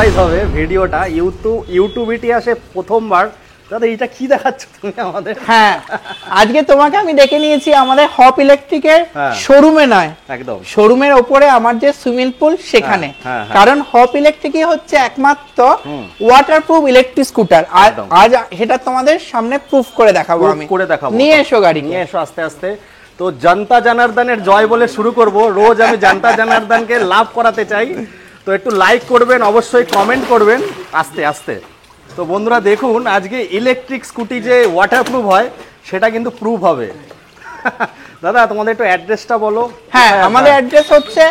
Surprise হবে ভিডিওটা, YouTube ইতিহাসে প্রথমবার। দাদা এটা কি দেখাচ্ছ তুমি আমাদের? হ্যাঁ, আজকে তোমাকে আমি ডেকে নিয়েছি আমাদের হপ ইলেকট্রিকের শোরুমে নয়, একদম শোরুমের ওপরে আমার যে সুইমিং পুল সেখানে। কারণ হপ ইলেকট্রিকই হচ্ছে একমাত্র ওয়াটারপ্রুফ ইলেকট্রিক স্কুটার। আজ সেটা তোমাদের সামনে প্রুফ করে দেখাবো আমি। নিয়ে এসো গাড়ি, নিয়ে এসো আস্তে আস্তে। তো জনতা জনার্দনের জয় বলে শুরু করব। রোজ আমি জনতা জনার্দনকে লাভ করাতে চাই, তো একটু লাইক করবেন, অবশ্যই কমেন্ট করবেন আস্তে আস্তে। তো বন্ধুরা দেখুন, আজকে ইলেকট্রিক স্কুটি যে ওয়াটারপ্রুফ হয় সেটা কিন্তু প্রুফ হবে। দাদা তোমাদের একটু অ্যাড্রেসটা বলো। হ্যাঁ, আমাদের অ্যাড্রেস হচ্ছে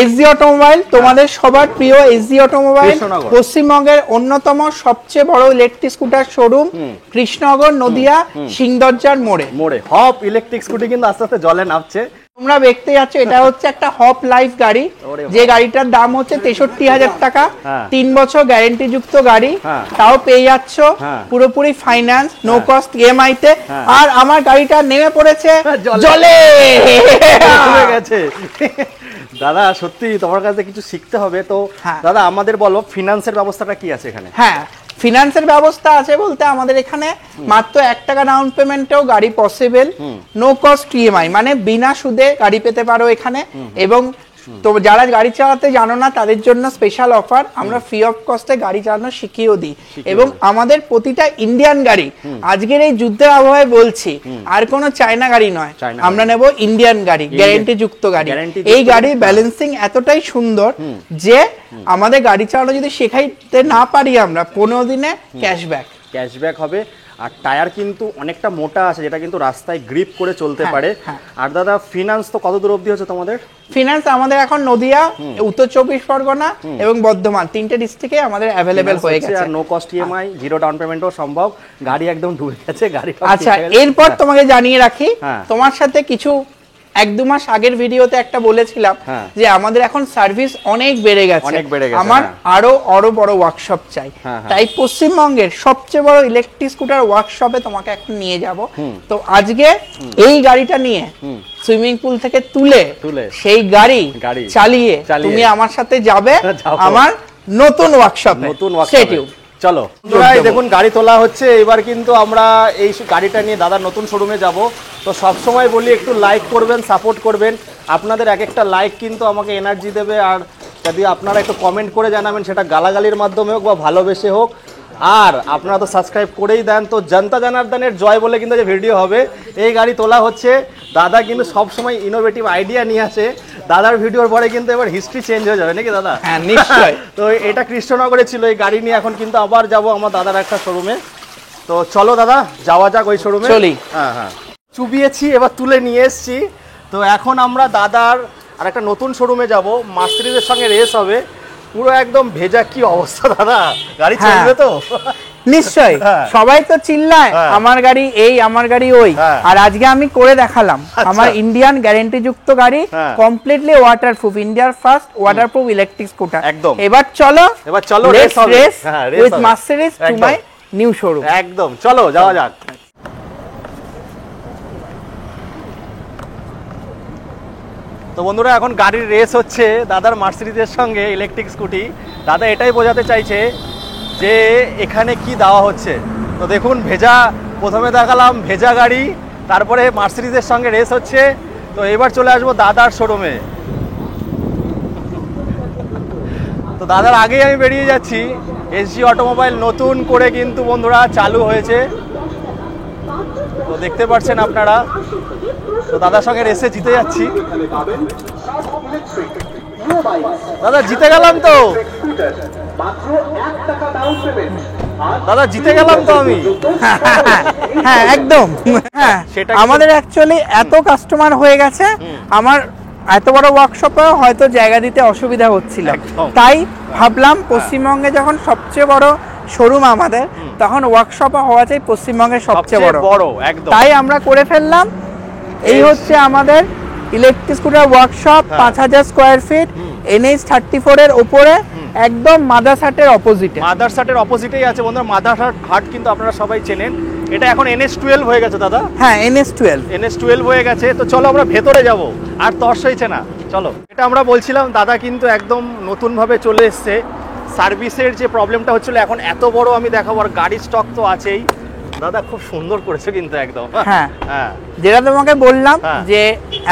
এসজি অটোমোবাইল, তোমাদের সবার প্রিয় এসজি অটোমোবাইল, পশ্চিমবঙ্গের অন্যতম সবচেয়ে বড় electric scooter showroom, Krishnanagar, Nadia, সিংদরজার মোড়ে। হপ ইলেকট্রিক স্কুটি কিন্তু আস্তে আস্তে জলে নামছে। তোমরা দেখতে যাচ্ছ, এটা হচ্ছে একটা হপ লাইফ গাড়ি, যে গাড়িটার দাম হচ্ছে 63,000 টাকা, 3 বছর গ্যারেন্টি যুক্ত গাড়ি, তাও পেয়ে যাচ্ছ পুরোপুরি ফাইন্যান্স, নো কস্ট ইএমআই তে। আর আমার গাড়িটা নেমে পড়েছে জলে গেছে। দাদা সত্যি তোমার কাছে কিছু শিখতে হবে। তো দাদা আমাদের বলো ফিনান্সের ব্যবস্থাটা কি আছে এখানে? হ্যাঁ, ফিনান্সের ব্যবস্থা আছে বলতে আমাদের এখানে মাত্র 1 টাকা ডাউন পেমেন্টেও গাড়ি পসিবল, নো কস্ট ইএমআই, মানে বিনা সুদে গাড়ি পেতে পারো এখানে। এবং তো যারা গাড়ি চালাতে জানো না তাদের জন্য স্পেশাল অফার, আমরা ফ্রি অফ কস্টে গাড়ি চালানো শিখিয়েও দিই। এবং আমাদের প্রতিটা ইন্ডিয়ান গাড়ি, আজকের এই যুদ্ধের আবহাওয়ায় বলছি, আর কোনো চায়না গাড়ি নয়, আমরা নেব ইন্ডিয়ান গাড়ি, গ্যারেন্টি যুক্ত গাড়ি। এই গাড়ির ব্যালেন্সিং এতটাই সুন্দর যে আমাদের গাড়ি চালানো যদি শেখাইতে না পারি আমরা, 15 দিনে ক্যাশব্যাক হবে। আর টায়ার কিন্তু অনেকটা মোটা আছে, যেটা কিন্তু রাস্তায় গ্রিপ করে চলতে পারে। আর দাদা ফিনান্স তো কত দূর অবধি হচ্ছে তোমাদের? ফিনান্স আমাদের এখন নদিয়া, উত্তর 24 পরগনা এবং বর্ধমান, 3টে ডিস্ট্রিক্টে আমাদের অ্যাভেলেবেল হয়ে গেছে। আর no cost EMI, zero down পেমেন্টও সম্ভব। গাড়ি একদম ডুবে গেছে গাড়ি। আচ্ছা, এরপর তোমাকে জানিয়ে রাখি, তোমার সাথে কিছু 1-2 মাস আগের ভিডিওতে একটা বলেছিলাম যে আমাদের এখন সার্ভিস অনেক বেড়ে গেছে, আমার আরো বড় ওয়ার্কশপ চাই। তাই পশ্চিমবঙ্গের সবচেয়ে বড় ইলেকট্রিক স্কুটার ওয়ার্কশপে তোমাকে এখন নিয়ে যাব। তো আজকে এই গাড়িটা নিয়ে সুইমিং পুল থেকে তুলে সেই গাড়ি চালিয়ে তুমি আমার সাথে যাবে আমার নতুন ওয়ার্কশপে। চলো দেখুন, গাড়ি তোলা হচ্ছে। এবার কিন্তু আমরা এই গাড়িটা নিয়ে দাদার নতুন শোরুমে যাব। তো সবসময় বলি একটু লাইক করবেন, সাপোর্ট করবেন। আপনাদের এক একটা লাইক কিন্তু আমাকে এনার্জি দেবে। আর যদি আপনারা একটু কমেন্ট করে জানাবেন, সেটা গালাগালির মাধ্যমে হোক বা ভালোবেসে হোক। আর আপনারা তো সাবস্ক্রাইব করেই দেন। তো জনতা জনার্দনের জয় বলে কিন্তু যে ভিডিও হবে, এই গাড়ি তোলা হচ্ছে। দাদা কিন্তু সবসময় ইনোভেটিভ আইডিয়া নিয়ে আসে। দাদার ভিডিওর পরে কিন্তু এবার হিস্ট্রি চেঞ্জ হয়ে যাবে নাকি দাদা? হ্যাঁ, নিশ্চয়ই। তো এটা কৃষ্ণনগরে ছিল, এই গাড়ি নিয়ে এখন কিন্তু আবার যাব আমার দাদার একটা শোরুমে। তো চলো দাদা যাওয়া যাক ওই শোরুমে। চলি। হ্যাঁ, চুবিয়েছি, এবার তুলে নিয়ে এসছি। তো এখন আমরা দাদার আর একটা নতুন শোরুমে যাব, মার্সিডিজের সঙ্গে রেস হবে। পুরো একদম ভেজা কি অবস্থা দাদা, গাড়ি চলবে তো? নিশ্চয়ই, সবাই তো চিল্লায় আমার গাড়ি এই, আমার গাড়ি ওই। আর আজকে আমি করে দেখালাম আমার ইন্ডিয়ান গ্যারেন্টি যুক্ত গাড়ি, কমপ্লিটলি ওয়াটারপ্রুফ, ইন্ডিয়ার ফার্স্ট ওয়াটারপ্রুফ ইলেকট্রিক স্কুটার। একদম। এবার চলো race with Mercedes to my new showroom. একদম, চলো যাওয়া যাক। তো বন্ধুরা এখন গাড়ির রেস হচ্ছে দাদার মার্সিডিজের সঙ্গে ইলেকট্রিক স্কুটি। দাদা এটাই বোঝাতে চাইছে যে এখানে কি দেওয়া হচ্ছে। তো দেখুন, প্রথমে দেখালাম ভেজা গাড়ি, তারপরে মার্সিডিজের সঙ্গে রেস হচ্ছে। তো এবার চলে আসবো দাদার শোরুমে। তো দাদার আগেই আমি বেরিয়ে যাচ্ছি। এসজি অটোমোবাইল নতুন করে কিন্তু বন্ধুরা চালু হয়েছে, তো দেখতে পাচ্ছেন আপনারা। তো দাদার সঙ্গে রেসে জিতে যাচ্ছি। দাদা জিতে গেলাম তো, দাদা জিতে গেলাম তো আমি। হ্যাঁ একদম। হ্যাঁ, আমাদের অ্যাকচুয়ালি এত কাস্টমার হয়ে গেছে, আমার এত বড় ওয়ার্কশপে হয়তো জায়গা দিতে অসুবিধা হচ্ছিল। তাই ভাবলাম পশ্চিমবঙ্গে যখন সবচেয়ে বড় শোরুম আমাদের, তখন ওয়ার্কশপে হওয়া চাই পশ্চিমবঙ্গের সবচেয়ে বড়। তাই আমরা করে ফেললাম। এই হচ্ছে আমাদের electric scooter workshop, 5000 square feet, NH34 এর উপরে, একদম মাদারসাটের অপোজিটে। মাদারসাটের অপোজিটেই আছে বন্ধুরা। মাদারসাট হাট কিন্তু আপনারা সবাই চেনেন। এটা এখন NH12 হয়ে গেছে দাদা। হ্যাঁ, NH12 হয়ে গেছে। তো চলো আমরা ভেতরে যাব, আর তর্স হয়েছে না, চলো। এটা আমরা বলছিলাম দাদা কিন্তু একদম নতুন ভাবে চলে এসছে। সার্ভিসের যে প্রবলেমটা হচ্ছিল, এখন এত বড় আমি দেখাবো, আর গাড়ির স্টক তো আছেই। দাদা খুব সুন্দর করেছে কিন্তু একদম। হ্যাঁ হ্যাঁ, যেটা তোমাকে বললাম হ্যাঁ। যে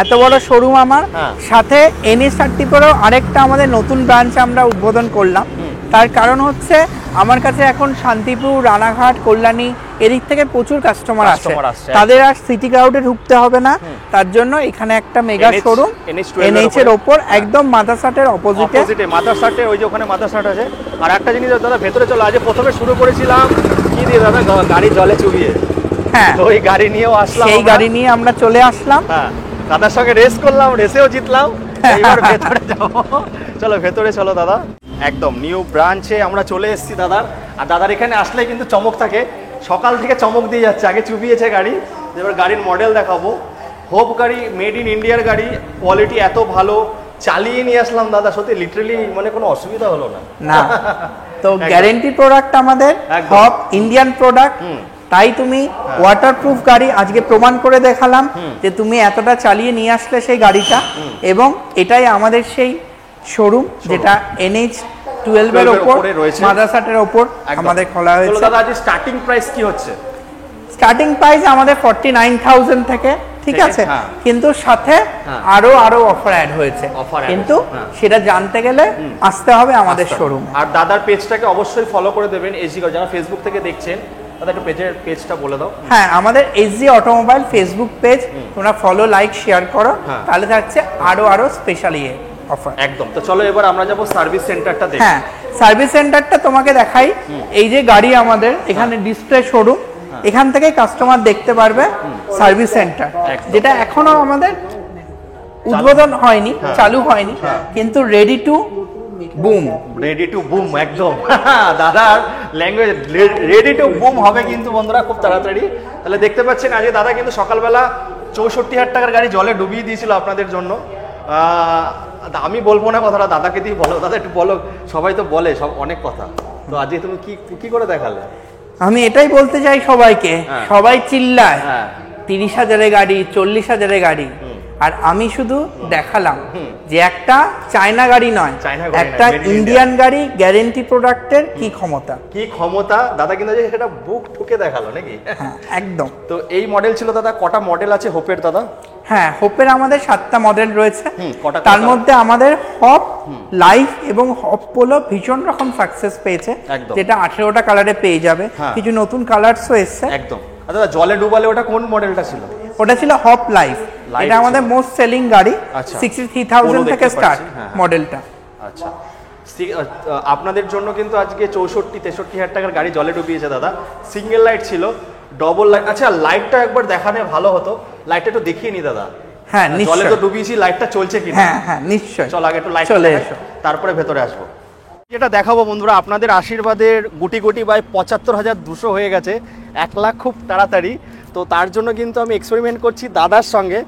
এত বড় শোরুম আমার, হ্যাঁ। সাথে NH34 আরেকটা আমাদের নতুন ব্রাঞ্চ আমরা উদ্বোধন করলাম। তার কারণ হচ্ছে আমার কাছে এখন শান্তিপুর, রানাঘাট, কল্যাণী এদিক থেকে প্রচুর কাস্টমার আসে, তাদের আর সিটি ক্রাউডে ঢুকতে হবে না। তার জন্য এখানে একটা মেগা শোরুম NH এর ওপর, একদম মাদারসাটের অপোজিটে। মাদারসাটে ওই যে ওখানে মাদারসাট আছে। আর একটা জিনিস দাদা, ভেতরে চলো। আজ প্রথমে শুরু করেছিলাম কি দিয়ে দাদা, গাড়ি জলে চুবিয়ে। হ্যাঁ, তো ওই গাড়ি নিয়েও আসলাম, সেই গাড়ি নিয়ে আমরা চলে আসলাম। হ্যাঁ, দাদার সঙ্গে রেস করলাম, রেসেও জিতলাম। এইবার ভেতরে যাবো, চলো ভেতরে চলো দাদা। একদম নিউ ব্রাঞ্চে আমরা চলে এসেছি দাদার। আর দাদার এখানে আসলে কিন্তু চমক থাকে, সকাল থেকে চমক দিয়ে যাচ্ছে। আগে চুবিয়েছে গাড়ি, এবার গাড়ির মডেল দেখাবো। হোপ গাড়ি, মেড ইন ইন্ডিয়ার গাড়ি, কোয়ালিটি এত ভালো, চালিয়ে নিয়ে আসলাম দাদা। সত্যি লিটারেলি মানে কোনো অসুবিধা হলো না। না, তো গ্যারেন্টি প্রোডাক্ট আমাদের, হোপ ইন্ডিয়ান প্রোডাক্ট। তাই তুমি ওয়াটারপ্রুফ গাড়ি আজকে প্রমাণ করে দেখালাম যে তুমি এতটা চালিয়ে নিয়ে আসলে সেই গাড়িটা। এবং এটাই আমাদের সেই শোরুম, যেটা NH12 এর উপর, মাদারসাটের উপর আমাদের খোলা হয়েছে। দাদা আজ স্টার্টিং প্রাইস কি হচ্ছে? স্টার্টিং প্রাইস আমাদের 49,000 থেকে, ঠিক আছে, কিন্তু সাথে আরো অফার অ্যাড হয়েছে, কিন্তু সেটা জানতে গেলে আসতে হবে আমাদের শোরুম। আর দাদার পেজটাকে অবশ্যই ফলো করে দেবেন, এসজি গাড়ি। যারা ফেসবুক থেকে দেখছেন, দাদা একটু পেজটা বলে দাও। হ্যাঁ, আমাদের এসজি অটোমোবাইল ফেসবুক পেজ তোমরা ফলো, লাইক, শেয়ার করো, তাহলে থাকছে আরো স্পেশাল অফার। একদম। তো চলো এবার আমরা যাবো সার্ভিস সেন্টারটা দেখি। হ্যাঁ, সার্ভিস সেন্টারটা তোমাকে দেখাই। এই যে গাড়ি আমাদের এখানে ডিসপ্লে শোরুম, এখান থেকে কাস্টমার দেখতে পারবে সার্ভিস সেন্টার, যেটা এখনো আমাদের উদ্বোধন হয়নি, চালু হয়নি, কিন্তু ready to broom. Ready to broom, একদম দাদার ল্যাঙ্গুয়েজ, রেডি টু বুম হবে কিন্তু বন্ধুরা খুব তাড়াতাড়ি। তাহলে দেখতে পাচ্ছেন আজকে দাদা কিন্তু সকালবেলা 64,000 টাকার গাড়ি জলে ডুবিয়ে দিয়েছিল আপনাদের জন্য। আমি বলবো না কথাটা, দাদাকে দিয়ে বলো। দাদা একটু বলো, সবাই তো বলে সব অনেক কথা, তো আজকে তুমি কি করে দেখালে? আমি এটাই বলতে চাই সবাইকে, সবাই চিল্লায় 30,000 গাড়ি, 40,000 গাড়ি, আর আমি শুধু দেখালাম যে একটা চায়না গাড়ি নয়, একটা ইন্ডিয়ান গাড়ি, গ্যারেন্টি প্রোডাক্টের কি ক্ষমতা। দাদা কিন্তু সেটা বুক ঠুকে দেখালো নাকি? একদম। তো এই মডেল ছিল দাদা। কটা মডেল আছে হোপের দাদা? হ্যাঁ, হোপের আমাদের 7টা মডেল রয়েছে। তার মধ্যে আমাদের হপ লাইফ এবং হপ পোলো ভীষণ রকম সাকসেস পেয়েছে, যেটা 18টা কালারে পেয়ে যাবে, কিছু নতুন কালারসও এসছে। একদম। দাদা জলে ডুবালে ওটা কোন মডেলটা ছিল? ওটা ছিল হপ লাইফ। এটা আমাদের মোস্ট সেলিং গাড়ি, 63,000 থেকে স্টার্ট মডেলটা। আচ্ছা, আপনাদের জন্য কিন্তু আজকে 64-63,000 টাকার গাড়ি জলে ডুবিয়েছে দাদা। সিঙ্গেল লাইট ছিল, ডবল লাইট। আচ্ছা, লাইটটা একবার দেখানে ভালো হতো, লাইটটা একটু দেখিয়ে নি দাদা। হ্যাঁ, জলে তো ডুবিয়েছি, লাইটটা চলছে কিনা? হ্যাঁ নিশ্চয়ই। চল আগে একটু লাইট চলে এসো, তারপরে ভেতরে আসবো। যেটা দেখাবো বন্ধুরা, আপনাদের আশীর্বাদের গুটি বাই 75,200 হয়ে গেছে, 1 লাখ খুব তাড়াতাড়ি। তো তার জন্য কিন্তু আমি এক্সপেরিমেন্ট করছি দাদার সঙ্গে।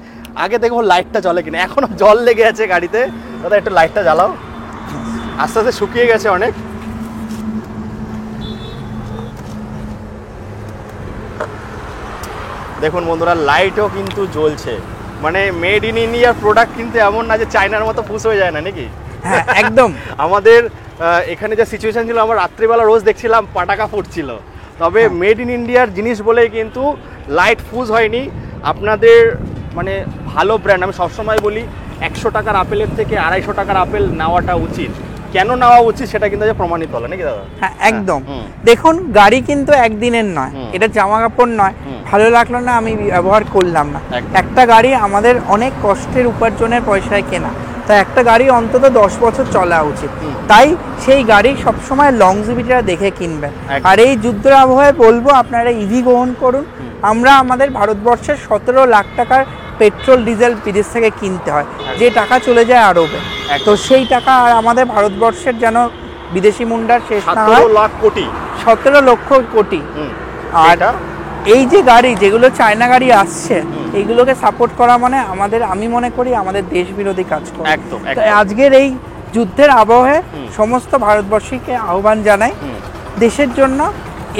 আগে দেখবো লাইটটা জ্বলে কিনা। এখনো জল লেগে আছে গাড়িতে। দাদা একটু লাইটটা জ্বালাও। আস্তে আস্তে শুকিয়ে গেছে অনেক। দেখুন বন্ধুরা, লাইটও কিন্তু জ্বলছে। মানে মেড ইন ইন্ডিয়ার প্রোডাক্ট কিন্তু এমন না যে চায়নার মতো ফুস হয়ে যায় না, নাকি? হ্যাঁ একদম। আমাদের এখানে যে সিচুয়েশন ছিল, আমার রাত্রিবেলা রোজ দেখছিলাম পাটাকা ফুটছিল। তবে মেড ইন ইন্ডিয়ার জিনিস বলেই কিন্তু লাইট ফুজ হয়নি। আপনাদের মানে ভালো ব্র্যান্ড, আমি সবসময় বলি 100 টাকার আপেলের থেকে 250 টাকার আপেল নেওয়াটা উচিত। কেন নেওয়া উচিত সেটা কিন্তু প্রমাণিত হলো, নাকি দাদা? হ্যাঁ একদম। দেখুন, গাড়ি কিন্তু একদিনের নয়, এটা জামা কাপড় নয়, ভালো লাগলো না আমি ব্যবহার করলাম না। একটা গাড়ি আমাদের অনেক কষ্টের উপার্জনের পয়সায় কেনা, তাই একটা গাড়ি অন্তত 10 বছর চলা উচিত। তাই সেই গাড়ি সবসময় লংজিভিটিটা দেখে কিনবেন। আর এই যুদ্ধের আবহাওয়ায় বলবো আপনারা ইভি গ্রহণ করুন। আমরা আমাদের ভারতবর্ষের 17 লাখ টাকার পেট্রোল ডিজেল বিদেশ থেকে কিনতে হয়, যে টাকা চলে যায় আরবে। তো সেই টাকা আর আমাদের ভারতবর্ষের যেন বিদেশি মুন্ডার শেষ না হয়। 17 লক্ষ কোটি। আর এই যে গাড়ি যেগুলো চায়না গাড়ি আসছে, এইগুলোকে সাপোর্ট করা মানে আমাদের, আমি মনে করি আমাদের দেশ বিরোধী কাজ করা। একদম। তাই আজকের এই যুদ্ধের আবহে সমস্ত ভারতবর্ষীকে আহ্বান জানাই, দেশের জন্য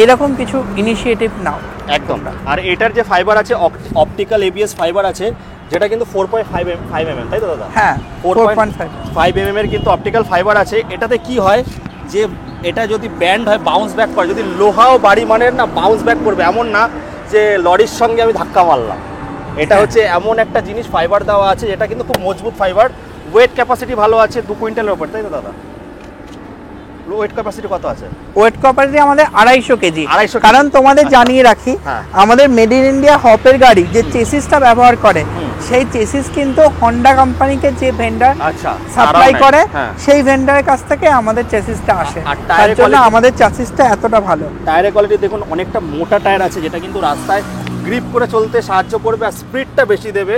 এরকম কিছু ইনিশিয়েটিভ নাও। একদম। আর এটার যে ফাইবার আছে, অপটিক্যাল এবিএস ফাইবার আছে, যেটা কিন্তু 4.5 mm, তাই তো দাদা? হ্যাঁ, 4.5 mm এর কিন্তু অপটিক্যাল ফাইবার আছে। এটাতে কি হয়, যে এটা যদি ব্যান্ড হয় বাউন্স ব্যাক করে, যদি লোহাও বাড়ি মানের না বাউন্স ব্যাক করবে, এমন না যে লরির সঙ্গে আমি ধাক্কা মারলাম। এটা হচ্ছে এমন একটা জিনিস, ফাইবার দেওয়া আছে, এটা কিন্তু খুব মজবুত ফাইবার। ওয়েট ক্যাপাসিটি ভালো আছে, 2 কুইন্টালের ওপর, তাই তো দাদা? ওয়েট ক্যাপাসিটি কত আছে? ওয়েট ক্যাপাসিটি আমাদের 250 কেজি। 250 কারণ তোমাদের জানিয়ে রাখি, হ্যাঁ। আমাদের মেড ইন ইন্ডিয়া হপের গাড়ি যে চেসিসটা ব্যবহার করে, সেই চেসিস কিন্তু হন্ডা কোম্পানিকে যে ভেন্ডার আচ্ছা, সাপ্লাই তারাও করে, নেয়, হ্যাঁ। সেই ভেন্ডারের কাছ থেকে আমাদের চেসিসটা আসে। আর তার টায়ারের জন্য quality- আমাদের চেসিসটা এতটা ভালো। টায়ারের কোয়ালিটি দেখুন, অনেকটা মোটা টায়ার আছে, যেটা কিন্তু রাস্তায় গ্রিপ করে চলতে সাহায্য করবে আর স্পিডটা বেশি দেবে,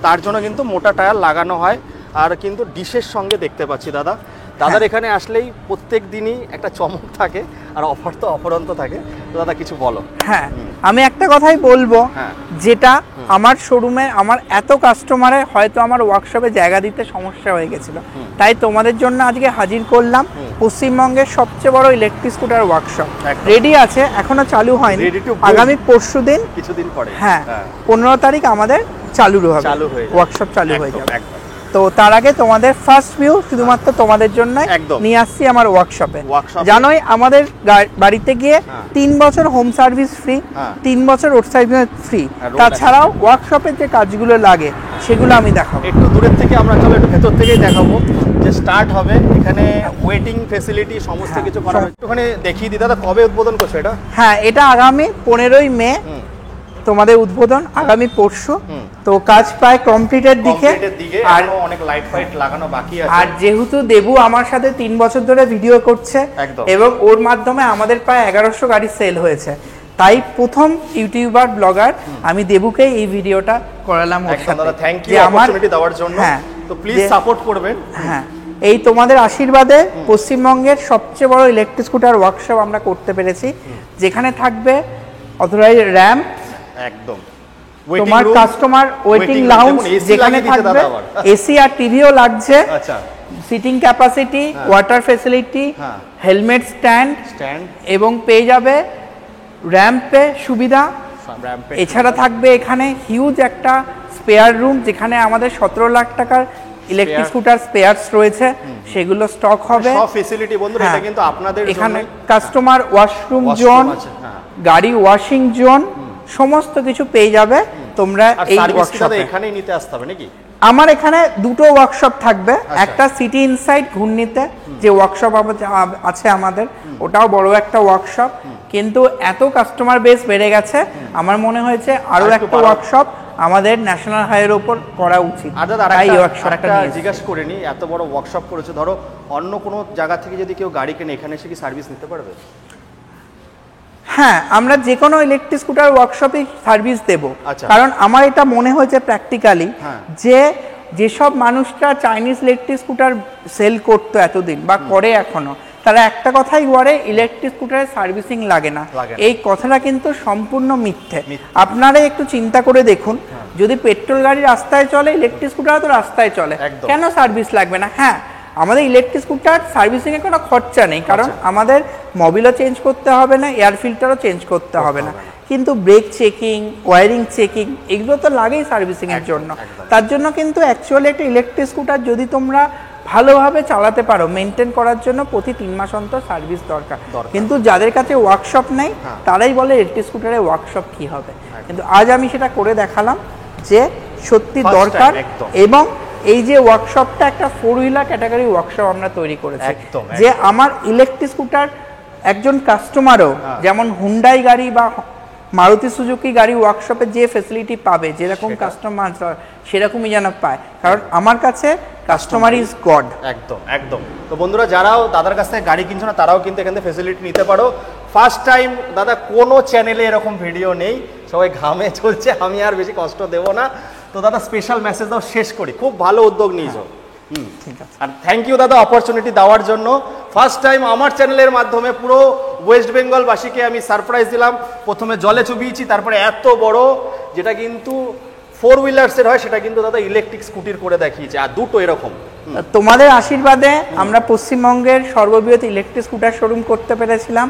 তার জন্য কিন্তু মোটা টায়ার লাগানো হয়। আর কিন্তু ডিশের সঙ্গে দেখতে পাচ্ছি দাদার এখানে আসলেই প্রত্যেক দিনই একটা চমক থাকে, আর অফার তো অফরন্ত থাকে। তো দাদা কিছু বলো। হ্যাঁ, আমি একটা কথাই বলবো, হ্যাঁ। যেটা আমার শোরুমে আমার এত কাস্টমারে হয়তো আমার ওয়ার্কশপে জায়গা দিতে সমস্যা হয়ে গেছিল, তাই তোমাদের জন্য আজকে হাজির করলাম পশ্চিমবঙ্গের সবচেয়ে বড় ইলেকট্রিক স্কুটার ওয়ার্কশপ। একদম। রেডি আছে, এখনো চালু হয়নি, Ready to go। আগামী পরশুদিন, কিছুদিন পরে, হ্যাঁ 15 তারিখ আমাদের চালু হবে, চালু হয়ে যাবে। ওয়ার্কশপ চালু হয়ে একদম, যাবে। একদম। তো তার আগে তোমাদের ফার্স্ট ভিউ শুধুমাত্র তোমাদের জন্য একদম। নিয়ে আসছি আমার ওয়ার্কশপে। Workshop-এ। জানোই আমাদের বাড়িতে গিয়ে হ্যাঁ। 3 বছর হোম সার্ভিস ফ্রি, হ্যাঁ। 3 বছর রোড সার্ভিস ফ্রি। আর road তাছাড়াও ওয়ার্কশপের যে কাজগুলো লাগে সেগুলো আমি দেখাবো। একটু দূরের থেকে আমরা চলো একটু ভেতর থেকেই দেখাবো যে স্টার্ট হবে এখানে ওয়েটিং ফেসিলিটি সমস্ত হ্যাঁ, কিছু করা হবে। একটুখানি দেখিয়ে দিই দাদা, কবে উদ্বোধন করছো এটা? হ্যাঁ, এটা আগামী 15ই মে তোমাদের উদ্বোধন, আগামী পরশু। তো কাজ প্রায় কমপ্লিটের দিকে, কমপ্লিটের দিকে, আর এখনো অনেক লাইট ফাইট লাগানো বাকি আছে। আর যেহেতু দেবু আমার সাথে 3 বছর ধরে ভিডিও করছে, একদম। এবং ওর মাধ্যমে আমাদের প্রায় 1100 গাড়ি সেল হয়েছে, তাই প্রথম ইউটিউবার ব্লগার আমি দেবুকেই এই ভিডিওটা করালাম ওর একদম সাথে। দাদা, থ্যাংক ইউ যে আমার, অপরচুনিটি দেওয়ার জন্য। হ্যাঁ, তো প্লিজ যে- সাপোর্ট করবেন। হ্যাঁ, এই তোমাদের আশীর্বাদে পশ্চিমবঙ্গের সবচেয়ে বড় ইলেকট্রিক স্কুটার ওয়ার্কশপ আমরা করতে পেরেছি, যেখানে থাকবে অথরাইজ র্যাম্প, একদম। তোমার কাস্টমার ওয়েটিং লাউঞ্জ, যেখানে থাকবে এসি আর টিভিও লাগছে, আচ্ছা, সিটিং ক্যাপাসিটি, ওয়াটার ফেসিলিটি, হ্যাঁ। হেলমেট স্ট্যান্ড, স্ট্যান্ড, এবং পেয়ে যাবে র্যাম্পে সুবিধা। র্যাম্পে এছাড়া থাকবে এখানে হিউজ একটা স্পেয়ার রুম, যেখানে আমাদের 17 লাখ টাকার ইলেকট্রিক স্কুটার স্পেয়ারস রয়েছে, সেগুলো স্টক হবে। সব ফেসিলিটি বন্ধুরা, হ্যাঁ, এটা কিন্তু আপনাদের এখানে জন্যই। কাস্টমার ওয়াশরুম Washroom জোন, আছে, হ্যাঁ। গাড়ি ওয়াশিং জোন, সমস্ত কিছু পেয়ে যাবে তোমরা আর এই সার্ভিস কি দাদা ওয়ার্কশপে। এখানেই নিতে আসতে হবে নাকি? আমার এখানে দুটো ওয়ার্কশপ থাকবে, আচ্ছা। একটা সিটি ইনসাইড ঘূর্ণিতে যে ওয়ার্কশপ আছে আমাদের, ওটাও বড় একটা ওয়ার্কশপ, কিন্তু এত কাস্টমার বেস বেড়ে গেছে, আমার মনে হয়েছে আরো আরেকটু একটা বাড়ানো। ওয়ার্কশপ আমাদের ন্যাশনাল হাইওয়ের উপর করা উচিত। আর দাদা তাই এই ওয়ার্কশপটা নিয়ে এসেছি। জিজ্ঞাসা করে নি, এত বড় ওয়ার্কশপ করেছে, ধরো অন্য কোনো জায়গা থেকে যদি কেউ গাড়ি কেনে এখানে এসে কি সার্ভিস নিতে পারবে? হ্যাঁ, আমরা যে কোনো ইলেকট্রিক স্কুটার ওয়ার্কশপে সার্ভিস দেব, আচ্ছা। কারণ আমার এটা মনে হয়েছে প্র্যাকটিক্যালি, হ্যাঁ। যে যেসব মানুষরা চাইনিজ ইলেকট্রিক স্কুটার সেল করতো এতদিন বা করে এখনো, তারা একটা কথাই বলে ইলেকট্রিক স্কুটারের সার্ভিসিং লাগে না। লাগে না। এই কথাটা কিন্তু সম্পূর্ণ মিথ্যে। মিথ্যে। আপনারা একটু চিন্তা করে দেখুন, যদি পেট্রোল গাড়ি রাস্তায় চলে, ইলেকট্রিক স্কুটার তো রাস্তায় চলে, একদম। কেন সার্ভিস লাগবে না? হ্যাঁ, আমাদের ইলেকট্রিক স্কুটার সার্ভিসিংয়ে কোনো খরচা নেই, কারণ আমাদের মোবিলও চেঞ্জ করতে হবে না, এয়ার ফিল্টারও চেঞ্জ করতে হবে না, কিন্তু ব্রেক চেকিং, ওয়ারিং চেকিং এগুলো তো লাগেই সার্ভিসিংয়ের জন্য। তার জন্য কিন্তু অ্যাকচুয়ালি একটা ইলেকট্রিক স্কুটার যদি তোমরা ভালোভাবে চালাতে পারো, মেনটেন করার জন্য প্রতি 3 মাস অন্তর সার্ভিস দরকার। কিন্তু যাদের কাছে ওয়ার্কশপ নেই, তারাই বলে ইলেকট্রিক স্কুটারের ওয়ার্কশপ কি হবে, কিন্তু আজ আমি সেটা করে দেখালাম যে সত্যি First দরকার। time, একদম। এবং এই যে ওয়ার্কশপটা একটা 4 হুইলার ক্যাটাগরি ওয়ার্কশপ আমরা তৈরি করেছি, একদম, যে আমার ইলেকট্রিক স্কুটার একজন কাস্টমারও যেমন হুন্ডাই গাড়ি বা মারুতি সুজুকি গাড়ি ওয়ার্কশপে যে ফেসিলিটি পাবে, যেরকম কাস্টমার সেরকমই যেন পায়, কারণ আমার কাছে কাস্টমার ইজ গড। একদম, একদম। তো বন্ধুরা, যারাও দাদার কাছ থেকে গাড়ি কিনছো না, তারাও কিন্তু এখান থেকে ফেসিলিটি নিতে পারো। ফার্স্ট টাইম দাদা, কোনো চ্যানেলে এরকম ভিডিও নেই, সবাই ঘামে চলছে, আমি আর বেশি কষ্ট দেবো না। তো দাদা স্পেশাল মেসেজ দাও, শেষ করি। খুব ভালো উদ্যোগ নিয়েছো, ঠিক আছে। আর থ্যাংক ইউ দাদা অপরচুনিটি দেওয়ার জন্য। ফার্স্ট টাইম আমার চ্যানেলের মাধ্যমে পুরো ওয়েস্ট বেঙ্গলবাসীকে আমি সারপ্রাইজ দিলাম। প্রথমে জলে চুবিয়েছি, তারপরে এত বড়, যেটা কিন্তু 4 হুইলার্সের হয়, সেটা কিন্তু দাদা ইলেকট্রিক স্কুটির করে দেখিয়েছে, আর দুটো এরকম। তোমাদের আশীর্বাদে আমরা পশ্চিমবঙ্গের সর্ববৃহৎ ইলেকট্রিক স্কুটার শোরুম করতে পেরেছিলাম,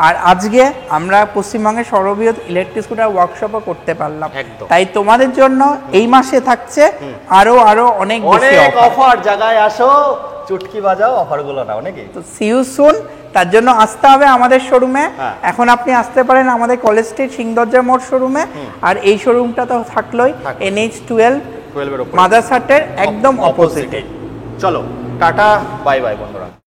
আর আজকে আমরা পশ্চিমবঙ্গের সর্ববৃহৎ ইলেকট্রিক স্কুটার ওয়ার্কশপও করতে পারলাম। একদম। তাই তোমাদের জন্য এই মাসে থাকছে আরো অনেক বেশি অনেক অফার। অফার, জায়গায় আসো, চুটকি বাজাও, অফারগুলো নাও নাকি। তো সি ইউ সুন, তার জন্য আসতে হবে আমাদের শোরুমে। হ্যাঁ। এখন আপনি আসতে পারেন আমাদের কলেজ স্ট্রিট সিংদরজা মোড় শোরুমে, আর এই শোরুমটা তো থাকলোই NH12 12 এর উপর মাদারসাটের একদম অপোজিটে। চলো টাটা বাই বাই বন্ধুরা।